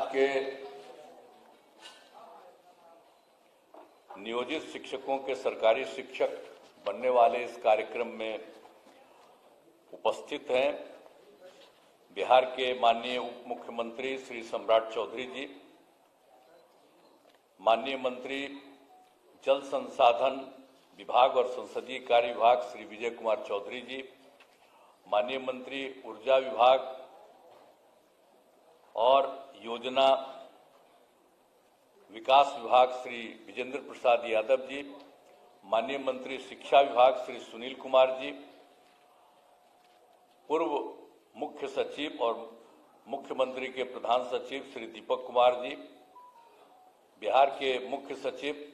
के नियोजित शिक्षकों के सरकारी शिक्षक बनने वाले इस कार्यक्रम में उपस्थित हैं बिहार के माननीय उप मुख्यमंत्री श्री सम्राट चौधरी जी, माननीय मंत्री जल संसाधन विभाग और संसदीय कार्य विभाग श्री विजय कुमार चौधरी जी, माननीय मंत्री ऊर्जा विभाग और योजना विकास विभाग श्री विजेंद्र प्रसाद यादव जी, माननीय मंत्री शिक्षा विभाग श्री सुनील कुमार जी, पूर्व मुख्य सचिव और मुख्यमंत्री के प्रधान सचिव श्री दीपक कुमार जी, बिहार के मुख्य सचिव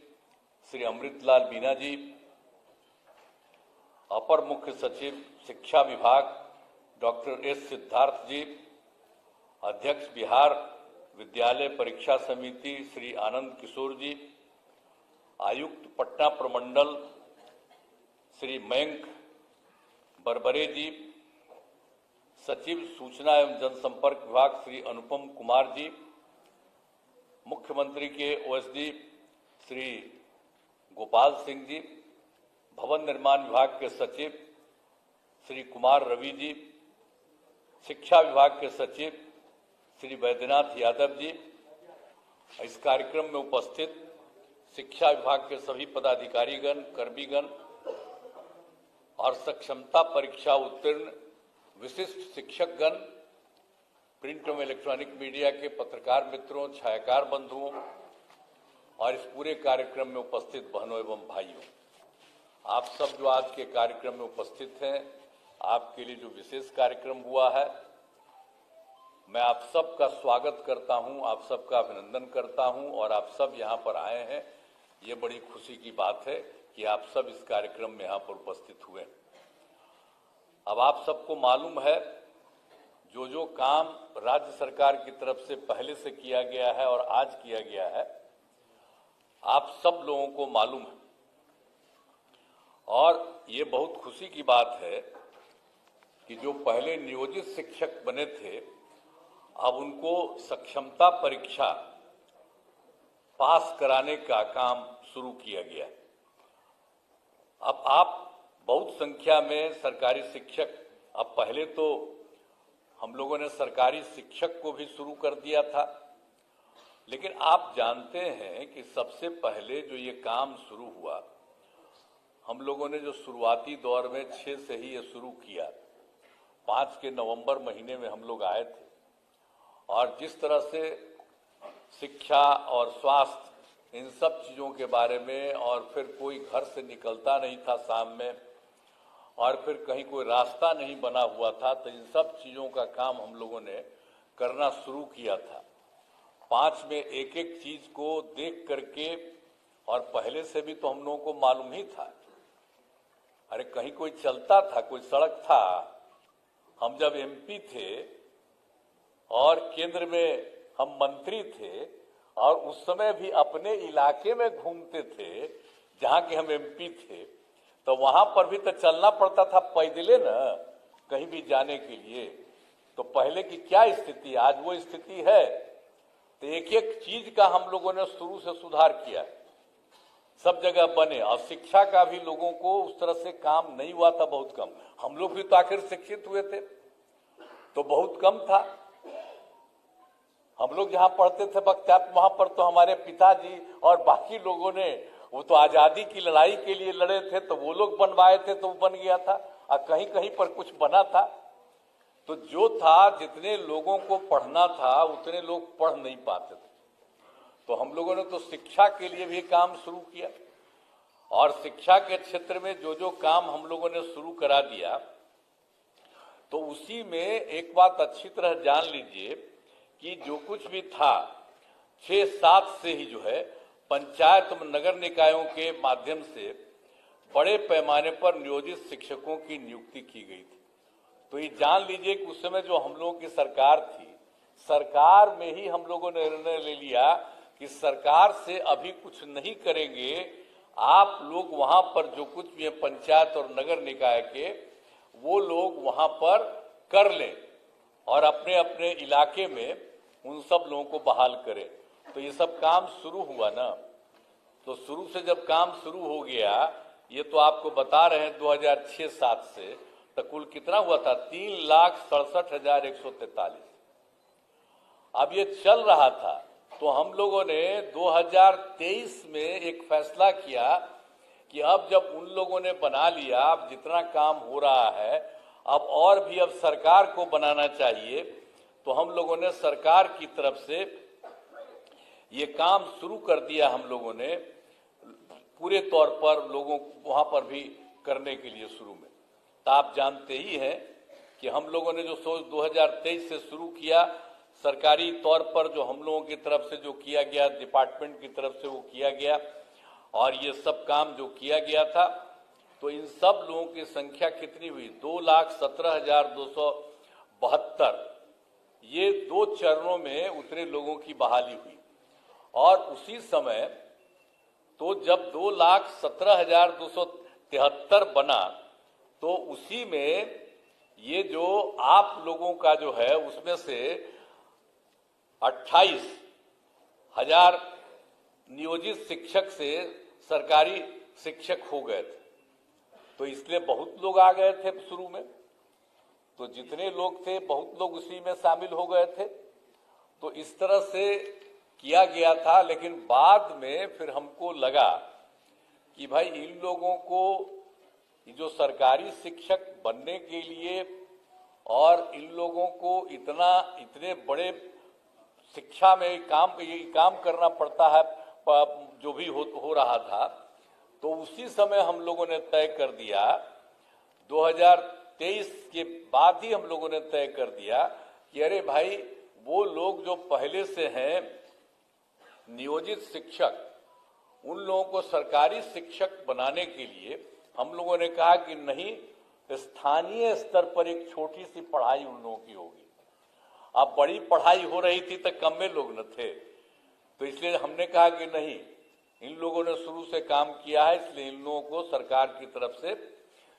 श्री अमृतलाल मीना जी, अपर मुख्य सचिव शिक्षा विभाग डॉक्टर एस सिद्धार्थ जी, अध्यक्ष बिहार विद्यालय परीक्षा समिति श्री आनंद किशोर जी, आयुक्त पटना प्रमंडल श्री मयंक बरबरे जी, सचिव सूचना एवं जनसंपर्क विभाग श्री अनुपम कुमार जी, मुख्यमंत्री के ओएसडी श्री गोपाल सिंह जी, भवन निर्माण विभाग के सचिव श्री कुमार रवि जी, शिक्षा विभाग के सचिव श्री वैद्यनाथ यादव जी, इस कार्यक्रम में उपस्थित शिक्षा विभाग के सभी पदाधिकारीगण, कर्मीगण और सक्षमता परीक्षा उत्तीर्ण विशिष्ट शिक्षकगण, प्रिंट एवं इलेक्ट्रॉनिक मीडिया के पत्रकार मित्रों, छायाकार बंधुओं और इस पूरे कार्यक्रम में उपस्थित बहनों एवं भाइयों, आप सब जो आज के कार्यक्रम में उपस्थित हैं, आपके लिए जो विशेष कार्यक्रम हुआ है, मैं आप सबका स्वागत करता हूं, आप सबका अभिनंदन करता हूं और आप सब यहां पर आए हैं। ये बड़ी खुशी की बात है कि आप सब इस कार्यक्रम में यहां पर उपस्थित हुए। अब आप सबको मालूम है जो काम राज्य सरकार की तरफ से पहले से किया गया है और आज किया गया है, आप सब लोगों को मालूम है और ये बहुत खुशी की बात है कि जो पहले नियोजित शिक्षक बने थे, अब उनको सक्षमता परीक्षा पास कराने का काम शुरू किया गया। अब आप बहुत संख्या में सरकारी शिक्षक, अब पहले तो हम लोगों ने सरकारी शिक्षक को भी शुरू कर दिया था, लेकिन आप जानते हैं कि सबसे पहले जो ये काम शुरू हुआ, हम लोगों ने जो शुरुआती दौर में 6 से ही ये शुरू किया। 5 के नवंबर महीने में हम लोग आए थे और जिस तरह से शिक्षा और स्वास्थ्य इन सब चीज़ों के बारे में, और फिर कोई घर से निकलता नहीं था शाम में, और फिर कहीं कोई रास्ता नहीं बना हुआ था, तो इन सब चीज़ों का काम हम लोगों ने करना शुरू किया था। 5 में एक एक चीज़ को देख करके, और पहले से भी तो हम लोगों को मालूम ही था, अरे कहीं कोई चलता था, कोई सड़क था। हम जब एमपी थे और केंद्र में हम मंत्री थे और उस समय भी अपने इलाके में घूमते थे जहां के हम एमपी थे, तो वहां पर भी तो चलना पड़ता था पैदले न, कहीं भी जाने के लिए। तो पहले की क्या स्थिति, आज वो स्थिति है। तो एक एक चीज का हम लोगों ने शुरू से सुधार किया, सब जगह बने। और शिक्षा का भी लोगों को उस तरह से काम नहीं हुआ था, बहुत कम। हम लोग भी तो आखिर शिक्षित हुए थे, तो बहुत कम था। हम लोग जहाँ पढ़ते थे बख्तियार, वहां पर तो हमारे पिताजी और बाकी लोगों ने, वो तो आजादी की लड़ाई के लिए लड़े थे, तो वो लोग बनवाए थे, तो वो बन गया था। और कहीं कहीं पर कुछ बना था। तो जो था, जितने लोगों को पढ़ना था उतने लोग पढ़ नहीं पाते थे, तो हम लोगों ने तो शिक्षा के लिए भी काम शुरू किया। और शिक्षा के क्षेत्र में जो काम हम लोगों ने शुरू करा दिया, तो उसी में एक बात अच्छी तरह जान लीजिए कि जो कुछ भी था 6-7 से ही जो है पंचायत नगर निकायों के माध्यम से बड़े पैमाने पर नियोजित शिक्षकों की नियुक्ति की गई थी। तो ये जान लीजिए कि उस समय जो हम लोगों की सरकार थी, सरकार में ही हम लोगों ने निर्णय ले लिया कि सरकार से अभी कुछ नहीं करेंगे, आप लोग वहां पर जो कुछ भी है पंचायत और नगर निकाय के, वो लोग वहां पर कर लें और अपने अपने इलाके में उन सब लोगों को बहाल करें। तो ये सब काम शुरू हुआ ना, तो शुरू से जब काम शुरू हो गया, ये तो आपको बता रहे हैं 2006-07 से, तो कुल कितना हुआ था? 3,67,143। अब ये चल रहा था, तो हम लोगों ने 2023 में एक फैसला किया कि अब जब उन लोगों ने बना लिया, अब जितना काम हो रहा है अब और भी अब सरकार को बनाना चाहिए, तो हम लोगों ने सरकार की तरफ से ये काम शुरू कर दिया। हम लोगों ने पूरे तौर पर लोगों को वहां पर भी करने के लिए शुरू में, तो आप जानते ही हैं कि हम लोगों ने जो सोच 2023 से शुरू किया, सरकारी तौर पर जो हम लोगों की तरफ से जो किया गया, डिपार्टमेंट की तरफ से वो किया गया, और ये सब काम जो किया गया था, तो इन सब लोगों की संख्या कितनी हुई? 2,17,272। ये 2 चरणों में उतने लोगों की बहाली हुई। और उसी समय तो जब 2,17,273 बना, तो उसी में ये जो आप लोगों का जो है, उसमें से 28,000 नियोजित शिक्षक से सरकारी शिक्षक हो गए थे। तो इसलिए बहुत लोग आ गए थे शुरू में, तो जितने लोग थे बहुत लोग उसी में शामिल हो गए थे। तो इस तरह से किया गया था। लेकिन बाद में फिर हमको लगा कि भाई इन लोगों को जो सरकारी शिक्षक बनने के लिए और इन लोगों को इतने बड़े शिक्षा में काम करना पड़ता है, जो भी हो रहा था, तो उसी समय हम लोगों ने तय कर दिया, 2023 के बाद ही हम लोगों ने तय कर दिया कि अरे भाई वो लोग जो पहले से हैं नियोजित शिक्षक, उन लोगों को सरकारी शिक्षक बनाने के लिए हम लोगों ने कहा कि नहीं, स्थानीय स्तर पर एक छोटी सी पढ़ाई उन लोगों की होगी। अब बड़ी पढ़ाई हो रही थी तो कम में लोग न थे, तो इसलिए हमने कहा कि नहीं, इन लोगों ने शुरू से काम किया है, इसलिए इन लोगों को सरकार की तरफ से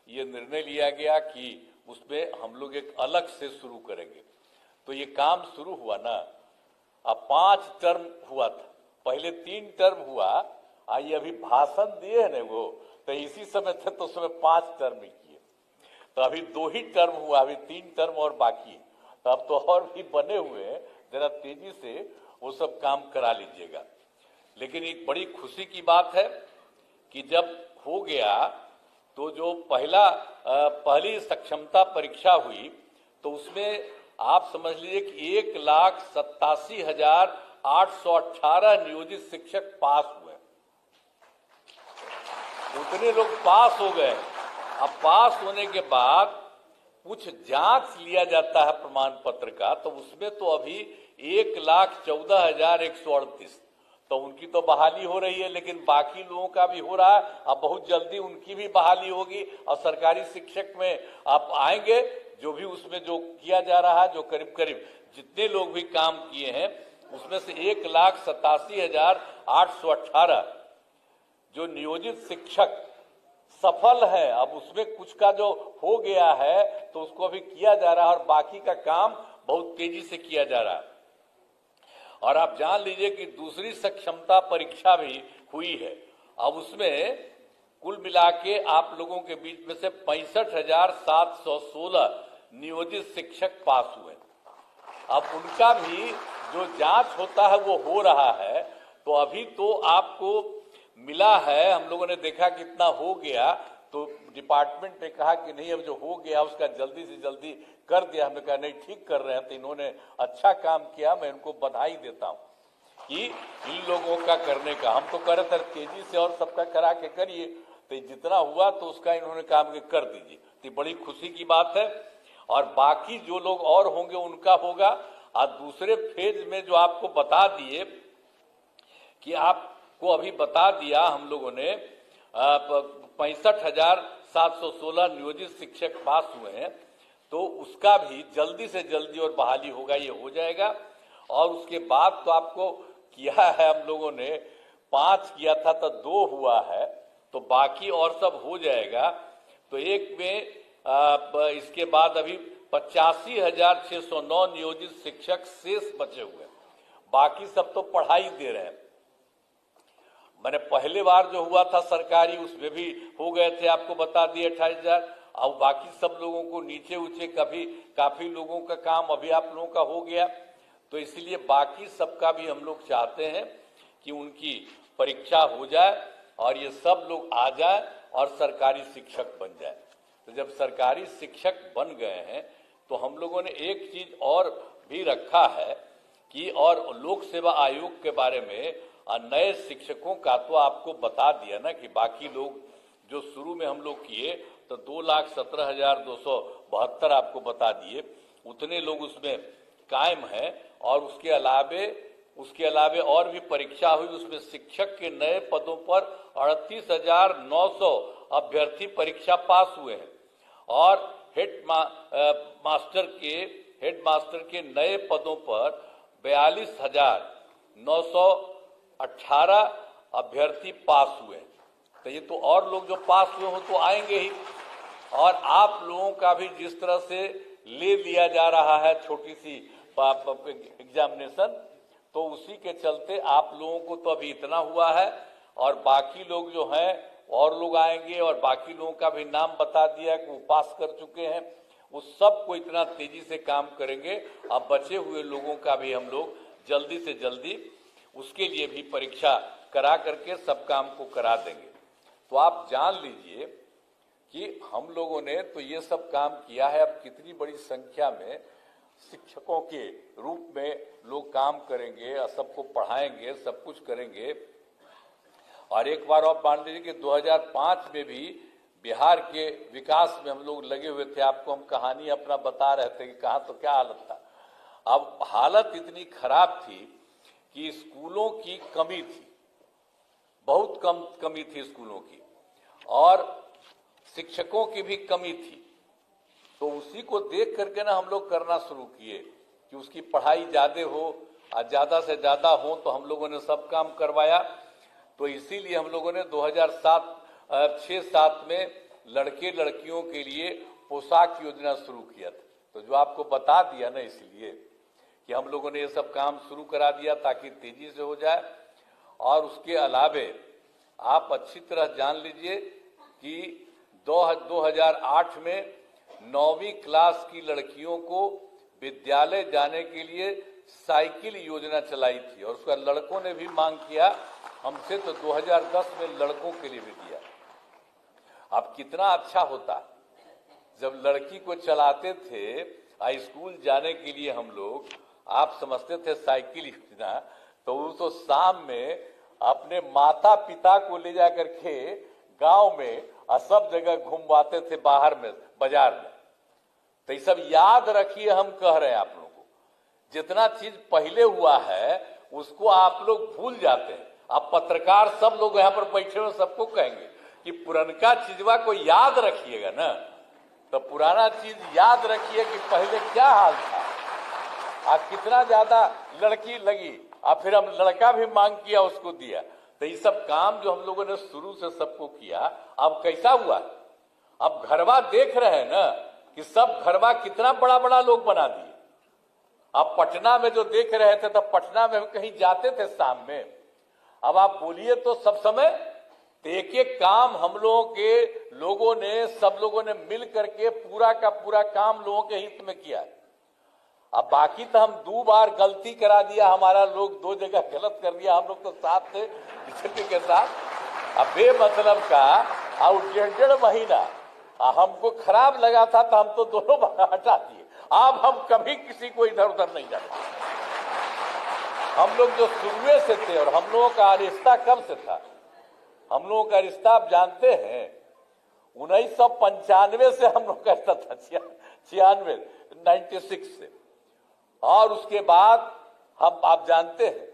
ये निर्णय लिया गया कि उसमें हम लोग एक अलग से शुरू करेंगे। तो ये काम शुरू हुआ ना, अब 5 टर्म हुआ था, पहले 3 टर्म हुआ, ये अभी भाषण दिए है ना वो, तो इसी समय थे तो उसमें 5 टर्म ही किए, तो अभी 2 ही टर्म हुआ, अभी 3 टर्म और बाकी है। तो अब तो और भी बने हुए हैं, जरा तेजी से वो सब काम करा लीजिएगा। लेकिन एक बड़ी खुशी की बात है कि जब हो गया तो जो पहली सक्षमता परीक्षा हुई, तो उसमें आप समझ लीजिए कि 1,87,818 नियोजित शिक्षक पास हुए। उतने लोग पास हो गए। अब पास होने के बाद कुछ जांच लिया जाता है प्रमाण पत्र का, तो उसमें तो अभी 1,14,138, तो उनकी तो बहाली हो रही है, लेकिन बाकी लोगों का भी हो रहा है। अब बहुत जल्दी उनकी भी बहाली होगी और सरकारी शिक्षक में आप आएंगे, जो भी उसमें जो किया जा रहा है, जो करीब करीब जितने लोग भी काम किए हैं, उसमें से 1,87,818 जो नियोजित शिक्षक सफल है। अब उसमें कुछ का जो हो गया है तो उसको अभी किया जा रहा है, और बाकी का काम बहुत तेजी से किया जा रहा है। और आप जान लीजिए कि दूसरी सक्षमता परीक्षा भी हुई है। अब उसमें कुल मिला के आप लोगों के बीच में से 65,716 नियोजित शिक्षक पास हुए। अब उनका भी जो जांच होता है वो हो रहा है। तो अभी तो आपको मिला है, हम लोगों ने देखा कितना हो गया, तो डिपार्टमेंट ने कहा कि नहीं, अब जो हो गया उसका जल्दी से जल्दी कर दिया। हमने कहा नहीं, ठीक कर रहे हैं, तो इन्होंने अच्छा काम किया, मैं इनको बधाई देता हूं कि इन लोगों का करने का। हम तो कर रहे थे तेजी से और सबका करा के करिए, तो जितना हुआ तो उसका इन्होंने काम के कर दीजिए, तो बड़ी खुशी की बात है। और बाकी जो लोग और होंगे उनका होगा। और दूसरे फेज में जो आपको बता दिए कि आपको अभी बता दिया हम लोगों ने 65,716 नियोजित शिक्षक पास हुए हैं, तो उसका भी जल्दी से जल्दी और बहाली होगा, ये हो जाएगा। और उसके बाद तो आपको किया है हम लोगों ने 5 किया था तो 2 हुआ है, तो बाकी और सब हो जाएगा। तो एक में इसके बाद अभी 85,609 नियोजित शिक्षक शेष बचे हुए हैं। बाकी सब तो पढ़ाई दे रहे हैं। मैंने पहले बार जो हुआ था सरकारी, उसमें भी हो गए थे, आपको बता दिए 28,000। और बाकी सब लोगों को नीचे ऊंचे काफी लोगों का काम अभी आप लोगों का हो गया। तो इसलिए बाकी सबका भी हम लोग चाहते हैं कि उनकी परीक्षा हो जाए और ये सब लोग आ जाए और सरकारी शिक्षक बन जाए। तो जब सरकारी शिक्षक बन गए हैं तो हम लोगों ने एक चीज और भी रखा है कि, और लोक सेवा आयोग के बारे में नए शिक्षकों का तो आपको बता दिया ना कि बाकी लोग जो शुरू में हम लोग किए तो 2,17,272 आपको बता दिए, उतने लोग उसमें कायम हैं। और उसके अलावे और भी परीक्षा हुई, उसमें शिक्षक के नए पदों पर 38,900 अभ्यर्थी परीक्षा पास हुए हैं और हेड मास्टर के नए पदों पर 42,918 अभ्यर्थी पास हुए हैं। तो ये तो और लोग जो पास हुए हो तो आएंगे ही। और आप लोगों का भी जिस तरह से ले लिया जा रहा है छोटी सी एग्जामिनेशन, तो उसी के चलते आप लोगों को तो अभी इतना हुआ है और बाकी लोग जो हैं और लोग आएंगे और बाकी लोगों का भी नाम बता दिया कि वो पास कर चुके हैं। वो सबको इतना तेजी से काम करेंगे। अब बचे हुए लोगों का भी हम लोग जल्दी से जल्दी उसके लिए भी परीक्षा करा करके सब काम को करा देंगे। तो आप जान लीजिए कि हम लोगों ने तो ये सब काम किया है। अब कितनी बड़ी संख्या में शिक्षकों के रूप में लोग काम करेंगे और सबको पढ़ाएंगे, सब कुछ करेंगे। और एक बार और मान लीजिए कि 2005 में भी बिहार के विकास में हम लोग लगे हुए थे। आपको हम कहानी अपना बता रहे थे कि कहाँ तो क्या हालत था। अब हालत इतनी खराब थी कि स्कूलों की कमी थी, बहुत कम कमी थी स्कूलों की, और शिक्षकों की भी कमी थी। तो उसी को देख करके ना हम लोग करना शुरू किए कि उसकी पढ़ाई ज्यादा हो और ज्यादा से ज्यादा हो, तो हम लोगों ने सब काम करवाया। तो इसीलिए हम लोगों ने 2006-7 में लड़के लड़कियों के लिए पोशाक योजना शुरू किया था। तो जो आपको बता दिया ना, इसलिए कि हम लोगों ने ये सब काम शुरू करा दिया ताकि तेजी से हो जाए। और उसके अलावे आप अच्छी तरह जान लीजिए कि 2008 में 9वीं क्लास की लड़कियों को विद्यालय जाने के लिए साइकिल योजना चलाई थी और उसका लड़कों ने भी मांग किया हमसे, तो 2010 में लड़कों के लिए भी दिया। अब कितना अच्छा होता जब लड़की को चलाते थे स्कूल जाने के लिए हम लोग, आप समझते थे साइकिल योजना, तो वो तो शाम में अपने माता पिता को ले जाकर के गांव में और सब जगह घुमवाते थे बाहर में, बाजार में। तो ये सब याद रखिए, हम कह रहे हैं आप लोगों को, जितना चीज पहले हुआ है उसको आप लोग भूल जाते हैं। अब पत्रकार सब लोग यहाँ पर बैठे हुए सबको कहेंगे कि पुरनका चीजवा को याद रखिएगा ना, तो पुराना चीज याद रखिए कि पहले क्या हाल था, आज कितना ज्यादा लड़की लगी और फिर हम लड़का भी मांग किया उसको दिया। तो ये सब काम जो हम लोगों ने शुरू से सबको किया, अब कैसा हुआ, अब घरवा देख रहे हैं ना कि सब घरवा कितना बड़ा बड़ा लोग बना दिए। अब पटना में जो देख रहे थे, तब पटना में कहीं जाते थे शाम में, अब आप बोलिए तो सब समय एक एक काम हम लोगों ने सब लोगों ने मिल करके पूरा का पूरा काम लोगों के हित में किया। अब बाकी तो हम 2 बार गलती करा दिया, हमारा लोग 2 जगह गलत कर दिया, हम लोग तो साथ थे किसी के साथ। अब बेमतलब का और 1.5 महीना हमको खराब लगा था तो हम तो दोनों बार हटा दिए। अब हम कभी किसी को इधर उधर नहीं जाते। हम लोग जो शुरू से थे, और हम लोगों का रिश्ता कब से था, हम लोगों का रिश्ता आप जानते हैं 1995 से हम लोग का रिश्ता था, 96 से। और उसके बाद हम आप जानते हैं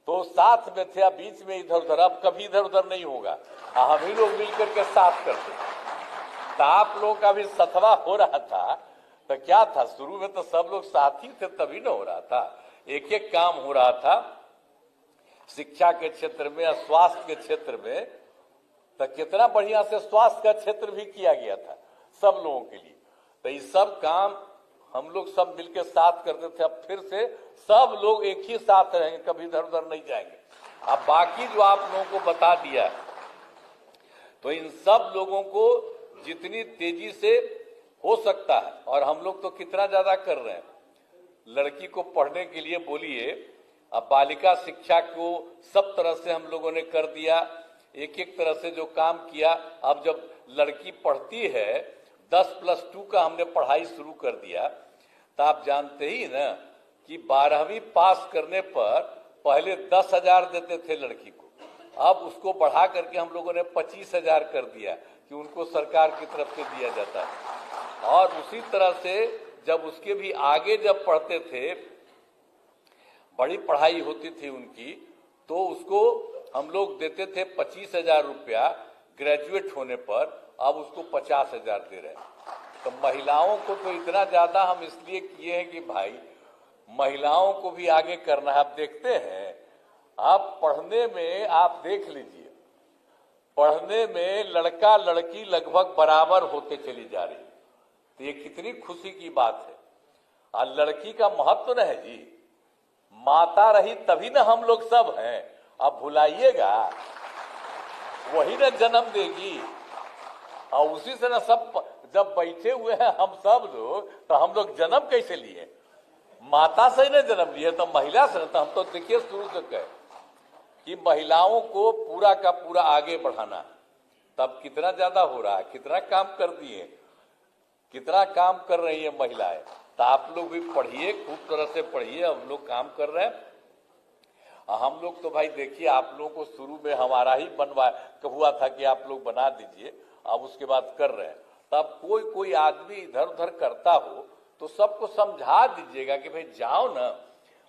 तो साथ में थे, बीच में इधर उधर, अब कभी इधर उधर नहीं होगा, हम ही लोग मिलकर के साथ करते। तो आप लोगों का भी सतवा हो रहा था, तो क्या था, शुरू में तो सब लोग साथी थे तभी ना हो रहा था, एक एक काम हो रहा था शिक्षा के क्षेत्र में या स्वास्थ्य के क्षेत्र में। तो कितना बढ़िया से स्वास्थ्य का क्षेत्र भी किया गया था सब लोगों के लिए। तो ये सब काम हम लोग सब मिलकर साथ करते थे, अब फिर से सब लोग एक ही साथ रहेंगे, कभी इधर उधर नहीं जाएंगे। अब बाकी जो आप लोगों को बता दिया, तो इन सब लोगों को जितनी तेजी से हो सकता है, और हम लोग तो कितना ज्यादा कर रहे हैं, लड़की को पढ़ने के लिए बोलिए, अब बालिका शिक्षा को सब तरह से हम लोगों ने कर दिया, एक एक तरह से जो काम किया। अब जब लड़की पढ़ती है 10+2 का हमने पढ़ाई शुरू कर दिया, तो आप जानते ही ना कि 12वीं पास करने पर पहले 10,000 देते थे लड़की को, अब उसको बढ़ा करके हम लोगों ने 25,000 कर दिया कि उनको सरकार की तरफ से दिया जाता है। और उसी तरह से जब उसके भी आगे जब पढ़ते थे, बड़ी पढ़ाई होती थी उनकी, तो उसको हम लोग देते थे 25,000 रुपया ग्रेजुएट होने पर, अब उसको 50,000 दे रहे हैं। तो महिलाओं को तो इतना ज्यादा हम इसलिए किए हैं कि भाई महिलाओं को भी आगे करना है। आप देखते हैं, आप पढ़ने में आप देख लीजिए, पढ़ने में लड़का लड़की लगभग बराबर होते चली जा रही, तो ये कितनी खुशी की बात है। और लड़की का महत्व न है जी, माता रही तभी ना हम लोग सब हैं। अब भुलाइएगा, वही ना जन्म देगी, और उसी से ना सब जब बैठे हुए हैं हम सब लोग, तो हम लोग जन्म कैसे लिए? माता से ही ना जन्म लिए, तो महिला से। तो हम तो देखिए शुरू से कहे कि महिलाओं को पूरा का पूरा आगे बढ़ाना, तब कितना ज्यादा हो रहा है, कितना काम कर दिए, कितना काम कर रही है महिलाएं। तो आप लोग भी पढ़िए, खूब तरह से पढ़िए, हम लोग काम कर रहे हैं। हम लोग तो भाई देखिए, आप लोगों को शुरू में हमारा ही हुआ था कि आप लोग बना दीजिए, अब उसके बाद कर रहे हैं। तब कोई आदमी इधर उधर करता हो तो सबको समझा दीजिएगा कि भाई जाओ ना,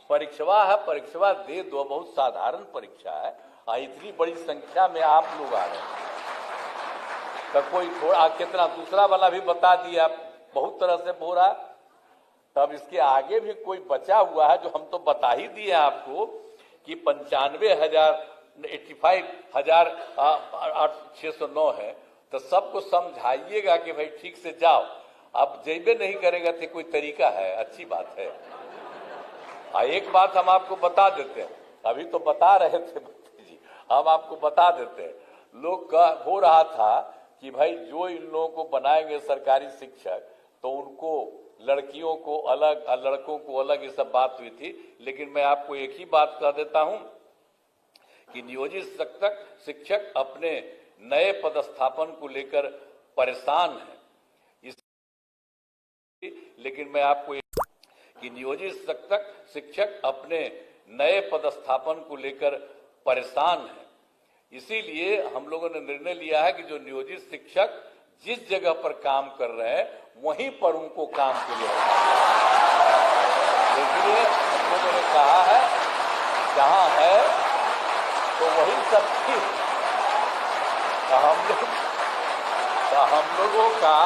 परीक्षा है, परीक्षा दे दो, बहुत साधारण परीक्षा है, और इतनी बड़ी संख्या में आप लोग आ रहे हैं। तो कोई थोड़ा कितना दूसरा वाला भी बता दिया, बहुत तरह से हो रहा। तब इसके आगे भी कोई बचा हुआ है जो हम तो बता ही दिए आपको कि 95,609 है। तो सबको समझाइएगा कि भाई ठीक से जाओ। अब जेबे नहीं करेगा तो कोई तरीका है? अच्छी बात है। एक बात हम आपको बता देते हैं, अभी तो बता रहे थे जी, हम आपको बता देते हैं। लोग का हो रहा था कि भाई जो इन लोगों को बनाएंगे सरकारी शिक्षक, तो उनको लड़कियों को अलग और लड़कों को अलग, ये सब बात हुई थी। लेकिन मैं आपको एक ही बात कह देता हूं कि नियोजित शिक्षक अपने नए पदस्थापन को लेकर परेशान है। लेकिन मैं आपको कि नियोजित शिक्षक अपने नए पदस्थापन को लेकर परेशान है। इसीलिए हम लोगों ने निर्णय लिया है कि जो नियोजित शिक्षक जिस जगह पर काम कर रहे हैं वहीं पर उनको काम के लिए, इसलिए हम लोगों ने कहा है जहां है तो वही सब ठीक। तो हम लोगों का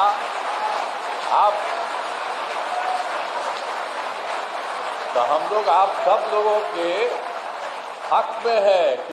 हम लोग आप सब लोगों के हक में है।